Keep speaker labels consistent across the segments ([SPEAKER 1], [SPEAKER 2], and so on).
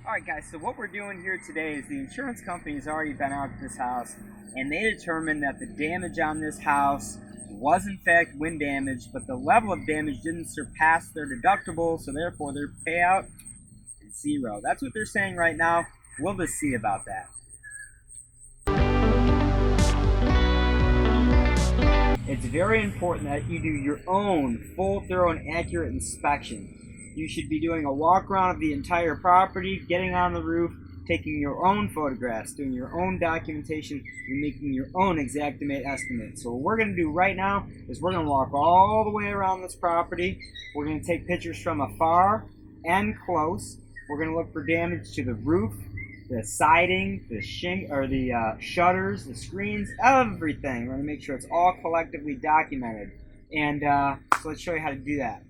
[SPEAKER 1] Alright guys, so what we're doing here today is the insurance company has already been out to this house and they determined that the damage on this house was in fact wind damage, but the level of damage didn't surpass their deductible, so therefore their payout is zero. That's what they're saying right now. We'll just see about that. It's very important that you do your own full, thorough, and accurate inspection. You should be doing a walk around of the entire property, getting on the roof, taking your own photographs, doing your own documentation, and making your own exactimate estimate. So what we're going to do right now is we're going to walk all the way around this property. We're going to take pictures from afar and close. We're going to look for damage to the roof, the siding, the shutters, the screens, everything. We're going to make sure it's all collectively documented. And so let's show you how to do that.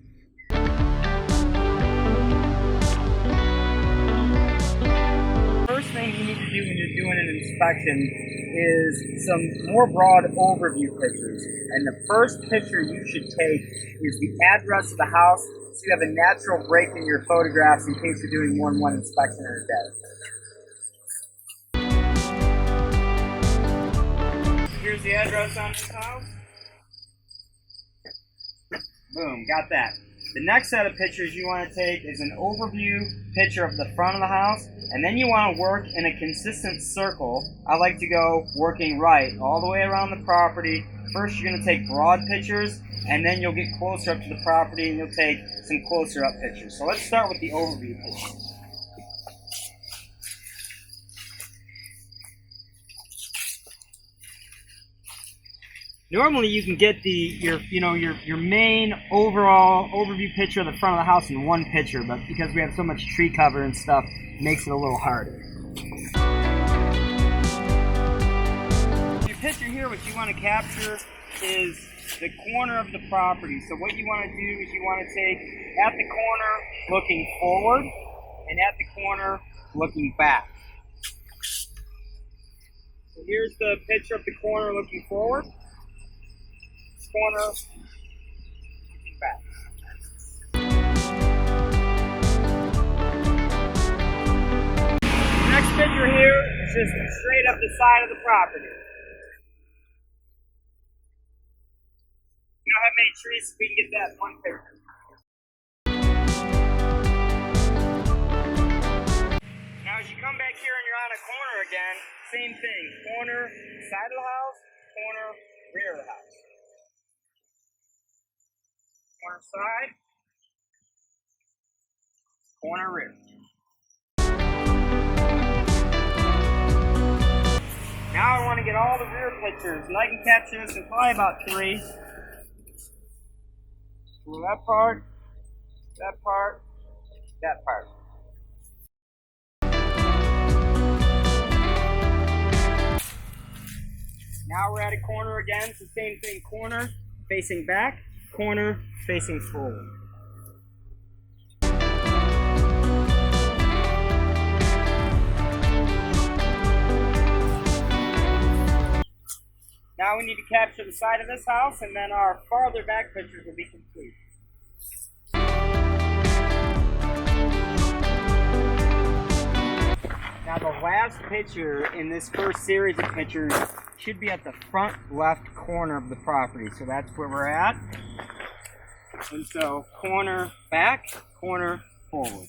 [SPEAKER 1] First thing you need to do when you're doing an inspection is some more broad overview pictures. And the first picture you should take is the address of the house, so you have a natural break in your photographs in case you're doing more than one inspection in a day. Here's the address on this house. Boom, got that. The next set of pictures you want to take is an overview picture of the front of the house, and then you want to work in a consistent circle. I like to go working right all the way around the property. First you're going to take broad pictures, and then you'll get closer up to the property and you'll take some closer up pictures. So let's start with the overview picture. Normally you can get your main overall overview picture of the front of the house in one picture, but because we have so much tree cover and stuff, it makes it a little harder. Your picture here, what you want to capture is the corner of the property. So what you want to do is you want to take at the corner looking forward and at the corner looking back. So here's the picture of the corner looking forward. Corner, looking back. The next picture here is just straight up the side of the property. We don't have many trees, so we can get that in one picture. Now as you come back here and you're on a corner again, same thing. Corner, side of the house, corner, rear of the house. Corner side, corner rear. Now I want to get all the rear pictures, and I can capture this in probably about 3. So that part, that part, that part. Now we're at a corner again, it's the same thing, corner facing back, corner facing forward. Now we need to capture the side of this house, and then our farther back pictures will be complete. Now the last picture in this first series of pictures should be at the front left corner of the property. So that's where we're at. And so corner back, corner forward.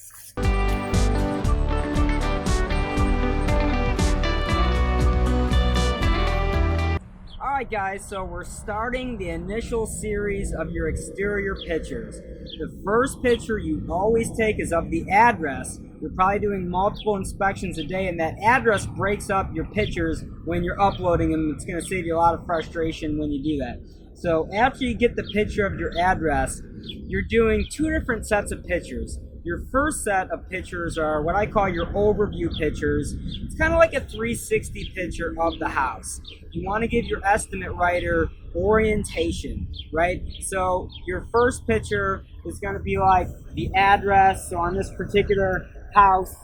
[SPEAKER 1] Alright guys, so we're starting the initial series of your exterior pictures. The first picture you always take is of the address. You're probably doing multiple inspections a day, and that address breaks up your pictures when you're uploading them. It's going to save you a lot of frustration when you do that. So after you get the picture of your address, you're doing 2 different sets of pictures. Your first set of pictures are what I call your overview pictures. It's kind of like a 360 picture of the house. You want to give your estimate writer orientation, right? So your first picture is going to be like the address. So on this particular house,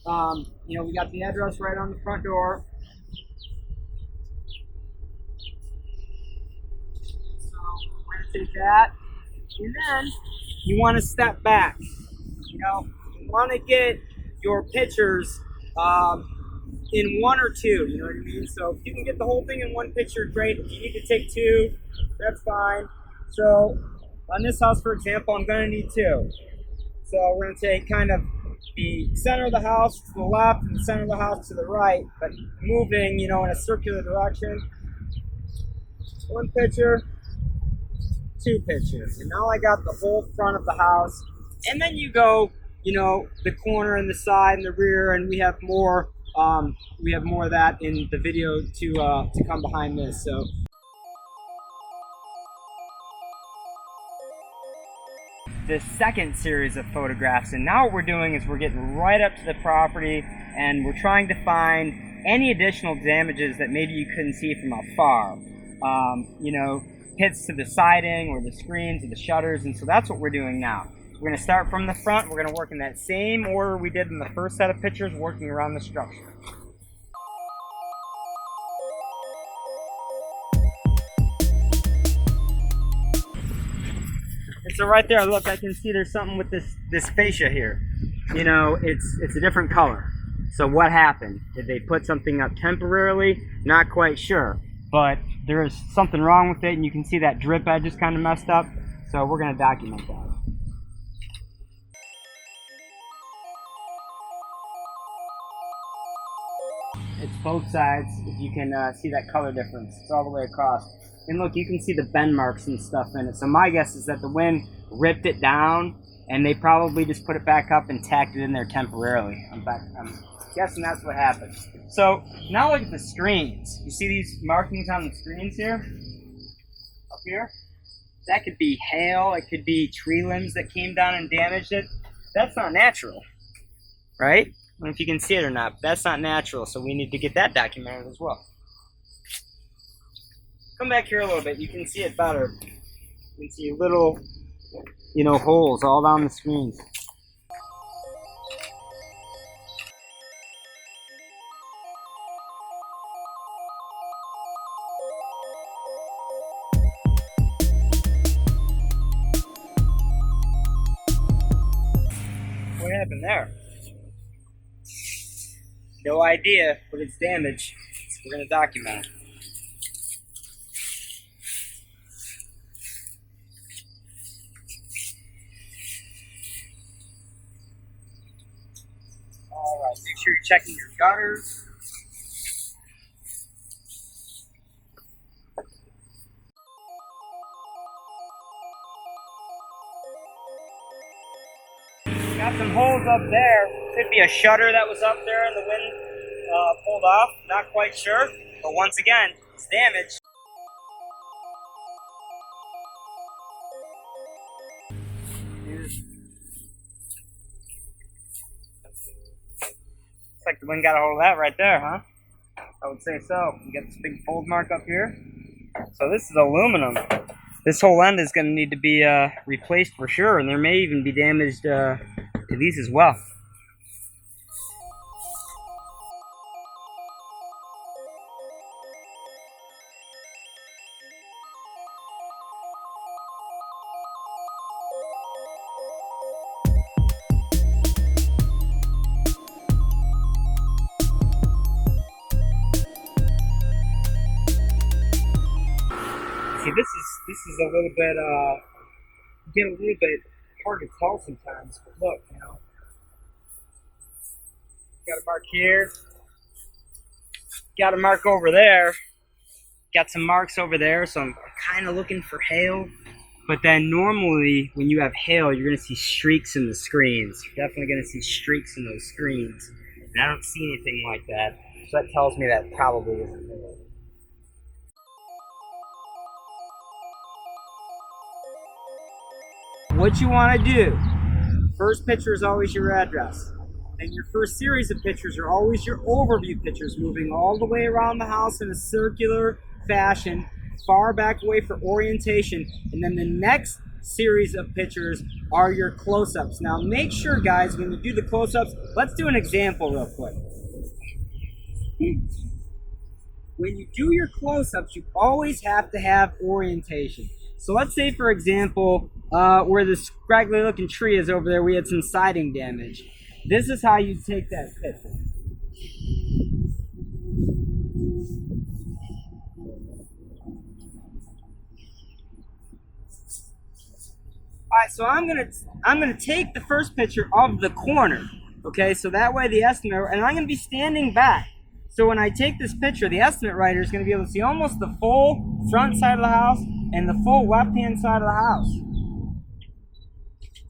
[SPEAKER 1] we got the address right on the front door. So we're going to take that, and then you want to step back. You want to get your pictures in one or two, you know what I mean? So if you can get the whole thing in one picture, great. If you need to take two, that's fine. So on this house, for example, I'm gonna need two. So we're gonna take kind of the center of the house to the left and the center of the house to the right, but moving, you know, in a circular direction. One picture, two pictures. And now I got the whole front of the house. And then you go, you know, the corner and the side and the rear, and we have more of that in the video to come behind this. So the second series of photographs, and now what we're doing is we're getting right up to the property and we're trying to find any additional damages that maybe you couldn't see from afar. You know, hits to the siding or the screens or the shutters, and so that's what we're doing now. We're going to start from the front. We're going to work in that same order we did in the first set of pictures, working around the structure. And so right there, look, I can see there's something with this fascia here. You know, it's a different color. So what happened? Did they put something up temporarily? Not quite sure. But there is something wrong with it, and you can see that drip edge is kind of messed up. So we're going to document that. It's both sides. If you can see that color difference, it's all the way across. And look, you can see the bend marks and stuff in it. So my guess is that the wind ripped it down, and they probably just put it back up and tacked it in there temporarily. I'm guessing that's what happened. So now look at the screens. You see these markings on the screens here? Up here? That could be hail. It could be tree limbs that came down and damaged it. That's not natural, right? I don't know if you can see it or not, but that's not natural, so we need to get that documented as well. Come back here a little bit. You can see it better. You can see little, you know, holes all down the screens. What happened there? No idea, but it's damage. So we're going to document it. Alright, make sure you're checking your gutters. Got some holes up there. Could be a shutter that was up there and the wind pulled off. Not quite sure. But once again, it's damaged. Looks like the wind got a hold of that right there, huh? I would say so. You got this big fold mark up here. So this is aluminum. This whole end is going to need to be replaced for sure, and there may even be damage to these as well. See, this is a little bit get a little bit hard to tell sometimes, but look, you know, got a mark here, got a mark over there, got some marks over there, so I'm kind of looking for hail. But then normally when you have hail, you're going to see streaks in the screens. You're definitely going to see streaks in those screens, and I don't see anything like that, so that tells me that probably isn't hail. What you want to do, first picture is always your address, and your first series of pictures are always your overview pictures, moving all the way around the house in a circular fashion, far back away for orientation, and then the next series of pictures are your close-ups. Now make sure, guys, when you do the close-ups, let's do an example real quick. When you do your close-ups, you always have to have orientation. So let's say, for example, where the scraggly looking tree is over there, we had some siding damage. this is how you take that picture. Alright, so I'm gonna take the first picture of the corner. Okay, so that way the estimate, and I'm gonna be standing back. So when I take this picture, the estimate writer is gonna be able to see almost the full front side of the house and the full left-hand side of the house.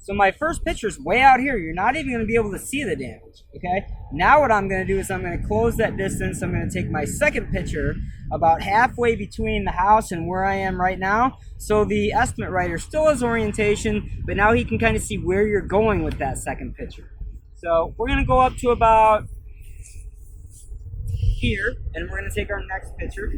[SPEAKER 1] So my first picture is way out here. You're not even gonna be able to see the damage, okay? Now what I'm gonna do is I'm gonna close that distance. I'm gonna take my second picture about halfway between the house and where I am right now. So the estimate writer still has orientation, but now he can kind of see where you're going with that second picture. So we're gonna go up to about here, and we're gonna take our next picture.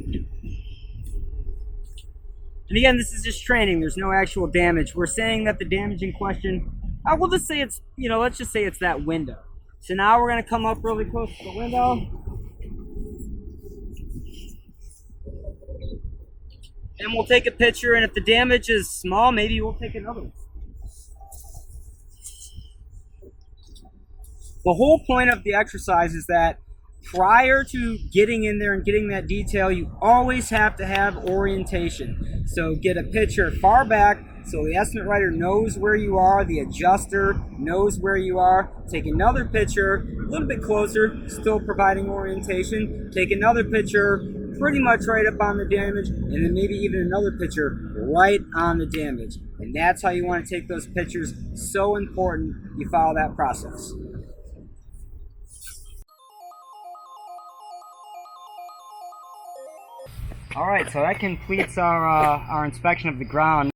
[SPEAKER 1] And again, this is just training. There's no actual damage. We're saying that the damage in question, we'll just say it's, let's just say it's that window. So now we're going to come up really close to the window. And we'll take a picture, and if the damage is small, maybe we'll take another one. The whole point of the exercise is that prior to getting in there and getting that detail, you always have to have orientation. So get a picture far back so the estimate writer knows where you are, the adjuster knows where you are. Take another picture a little bit closer, still providing orientation. Take another picture pretty much right up on the damage, and then maybe even another picture right on the damage. And that's how you want to take those pictures. So important you follow that process. All right, so that completes our inspection of the ground.